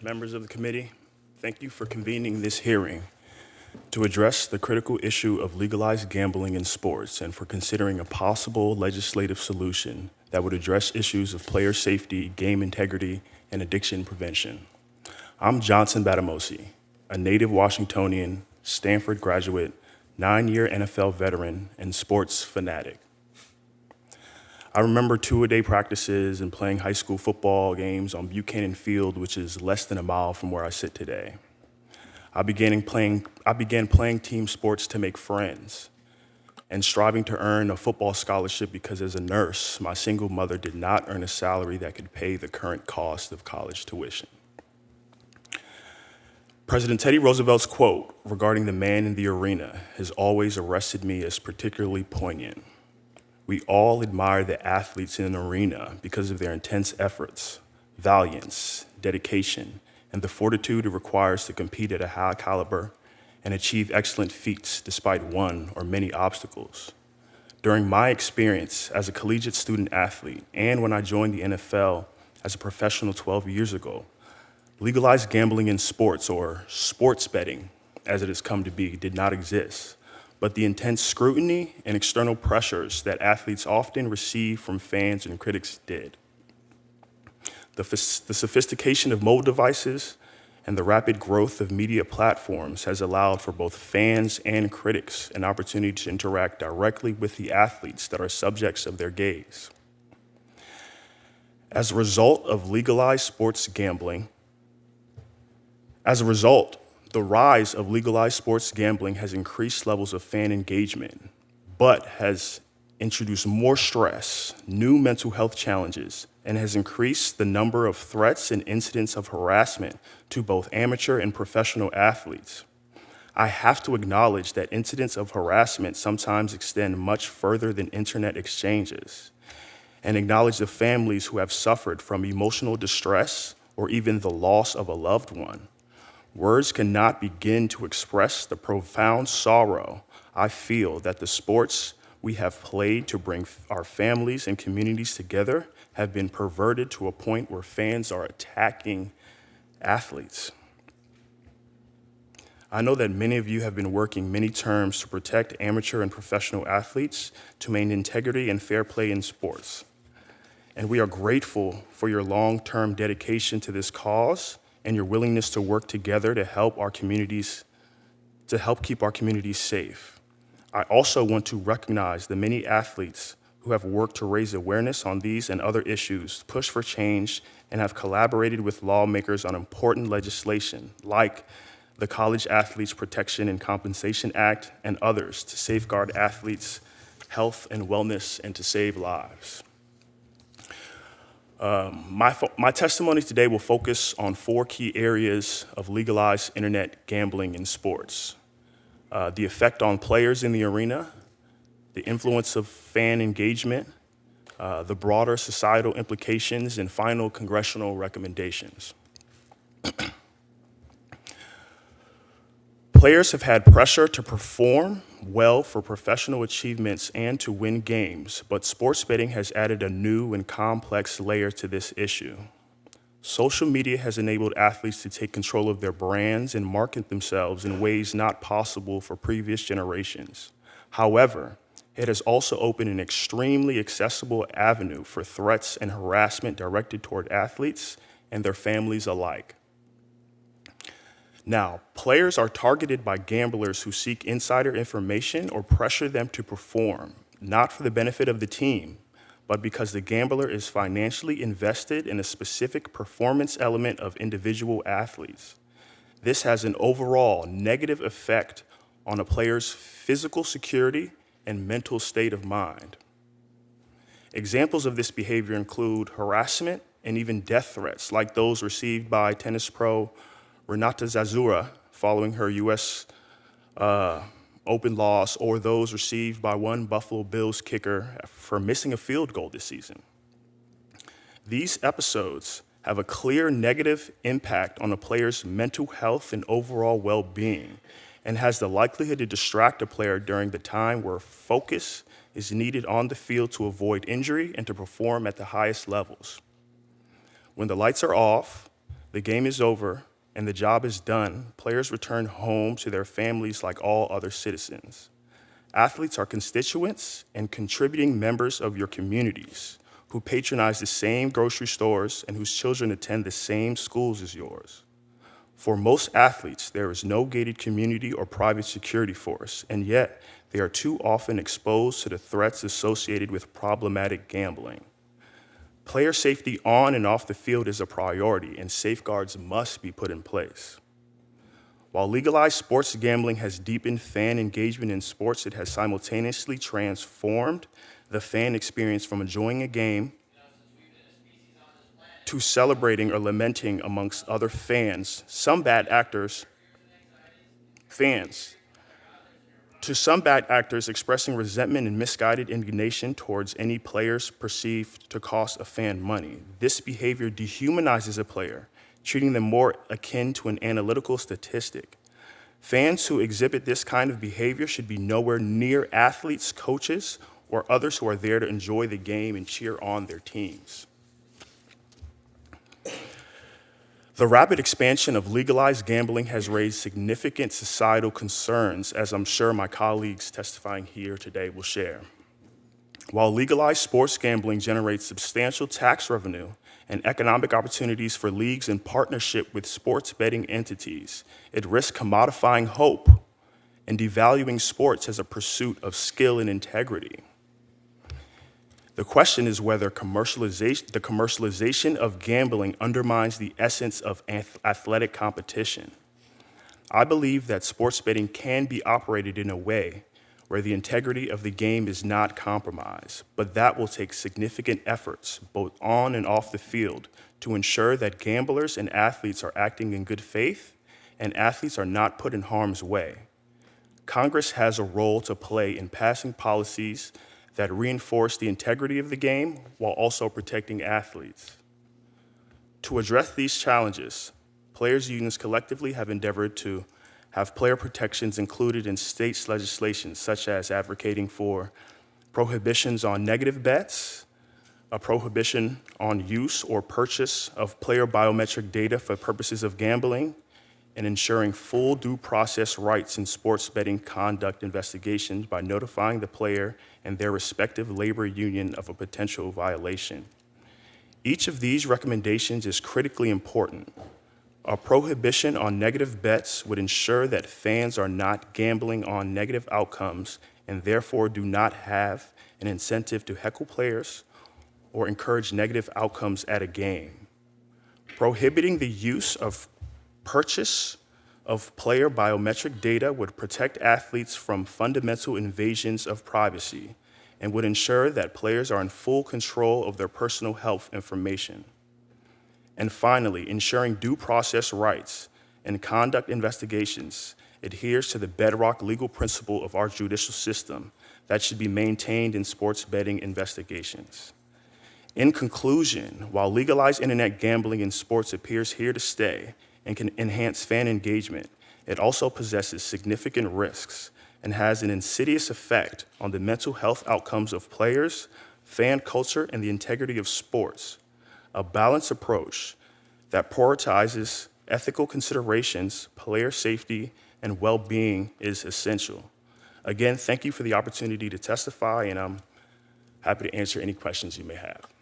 members of the committee, thank you for convening this hearing to address the critical issue of legalized gambling in sports and for considering a possible legislative solution that would address issues of player safety, game integrity, and addiction prevention. I'm Johnson Bademosi, a native Washingtonian, Stanford graduate, 9-year NFL veteran, and sports fanatic. I remember two-a-day practices and playing high school football games on Buchanan Field, which is less than a mile from where I sit today. I began playing team sports to make friends and striving to earn a football scholarship because as a nurse, my single mother did not earn a salary that could pay the current cost of college tuition. President Teddy Roosevelt's quote regarding the man in the arena has always arrested me as particularly poignant. We all admire the athletes in an arena because of their intense efforts, valiance, dedication, and the fortitude it requires to compete at a high caliber and achieve excellent feats despite one or many obstacles. During my experience as a collegiate student athlete and when I joined the NFL as a professional 12 years ago, legalized gambling in sports, or sports betting as it has come to be, did not exist. But the intense scrutiny and external pressures that athletes often receive from fans and critics did. The sophistication of mobile devices and the rapid growth of media platforms has allowed for both fans and critics an opportunity to interact directly with the athletes that are subjects of their gaze. As a result, the rise of legalized sports gambling has increased levels of fan engagement, but has introduced more stress, new mental health challenges, and has increased the number of threats and incidents of harassment to both amateur and professional athletes. I have to acknowledge that incidents of harassment sometimes extend much further than internet exchanges, and acknowledge the families who have suffered from emotional distress or even the loss of a loved one. Words cannot begin to express the profound sorrow I feel that the sports we have played to bring our families and communities together have been perverted to a point where fans are attacking athletes. I know that many of you have been working many terms to protect amateur and professional athletes, to maintain integrity and fair play in sports. And we are grateful for your long-term dedication to this cause and your willingness to work together to help keep our communities safe. I also want to recognize the many athletes who have worked to raise awareness on these and other issues, push for change, and have collaborated with lawmakers on important legislation like the College Athletes Protection and Compensation Act and others to safeguard athletes' health and wellness and to save lives. My testimony today will focus on 4 key areas of legalized internet gambling in sports: the effect on players in the arena, the influence of fan engagement, the broader societal implications, and final congressional recommendations. Players have had pressure to perform well for professional achievements and to win games, but sports betting has added a new and complex layer to this issue. Social media has enabled athletes to take control of their brands and market themselves in ways not possible for previous generations. However, it has also opened an extremely accessible avenue for threats and harassment directed toward athletes and their families alike. Now, players are targeted by gamblers who seek insider information or pressure them to perform, not for the benefit of the team, but because the gambler is financially invested in a specific performance element of individual athletes. This has an overall negative effect on a player's physical security and mental state of mind. Examples of this behavior include harassment and even death threats, like those received by tennis pro Renata Zazura following her U.S. Open loss, or those received by one Buffalo Bills kicker for missing a field goal this season. These episodes have a clear negative impact on a player's mental health and overall well-being, and has the likelihood to distract a player during the time where focus is needed on the field to avoid injury and to perform at the highest levels. When the lights are off, the game is over and the job is done, players return home to their families like all other citizens. Athletes are constituents and contributing members of your communities who patronize the same grocery stores and whose children attend the same schools as yours. For most athletes, there is no gated community or private security force, and yet they are too often exposed to the threats associated with problematic gambling. Player safety on and off the field is a priority, and safeguards must be put in place. While legalized sports gambling has deepened fan engagement in sports, it has simultaneously transformed the fan experience from enjoying a game to celebrating or lamenting amongst other fans. Some bad actors expressing resentment and misguided indignation towards any players perceived to cost a fan money. This behavior dehumanizes a player, treating them more akin to an analytical statistic. Fans who exhibit this kind of behavior should be nowhere near athletes, coaches, or others who are there to enjoy the game and cheer on their teams. The rapid expansion of legalized gambling has raised significant societal concerns, as I'm sure my colleagues testifying here today will share. While legalized sports gambling generates substantial tax revenue and economic opportunities for leagues in partnership with sports betting entities, it risks commodifying hope and devaluing sports as a pursuit of skill and integrity. The question is whether the commercialization of gambling undermines the essence of athletic competition. I believe that sports betting can be operated in a way where the integrity of the game is not compromised, but that will take significant efforts, both on and off the field, to ensure that gamblers and athletes are acting in good faith and athletes are not put in harm's way. Congress has a role to play in passing policies that reinforce the integrity of the game while also protecting athletes. To address these challenges, players' unions collectively have endeavored to have player protections included in states' legislation, such as advocating for prohibitions on negative bets, a prohibition on use or purchase of player biometric data for purposes of gambling, and ensuring full due process rights in sports betting conduct investigations by notifying the player and their respective labor union of a potential violation. Each of these recommendations is critically important. A prohibition on negative bets would ensure that fans are not gambling on negative outcomes and therefore do not have an incentive to heckle players or encourage negative outcomes at a game. Prohibiting the use of purchase of player biometric data would protect athletes from fundamental invasions of privacy and would ensure that players are in full control of their personal health information. And finally, ensuring due process rights and conduct investigations adheres to the bedrock legal principle of our judicial system that should be maintained in sports betting investigations. In conclusion, while legalized internet gambling in sports appears here to stay and can enhance fan engagement, it also possesses significant risks and has an insidious effect on the mental health outcomes of players, fan culture, and the integrity of sports. A balanced approach that prioritizes ethical considerations, player safety, and well-being is essential. Again, thank you for the opportunity to testify, and I'm happy to answer any questions you may have.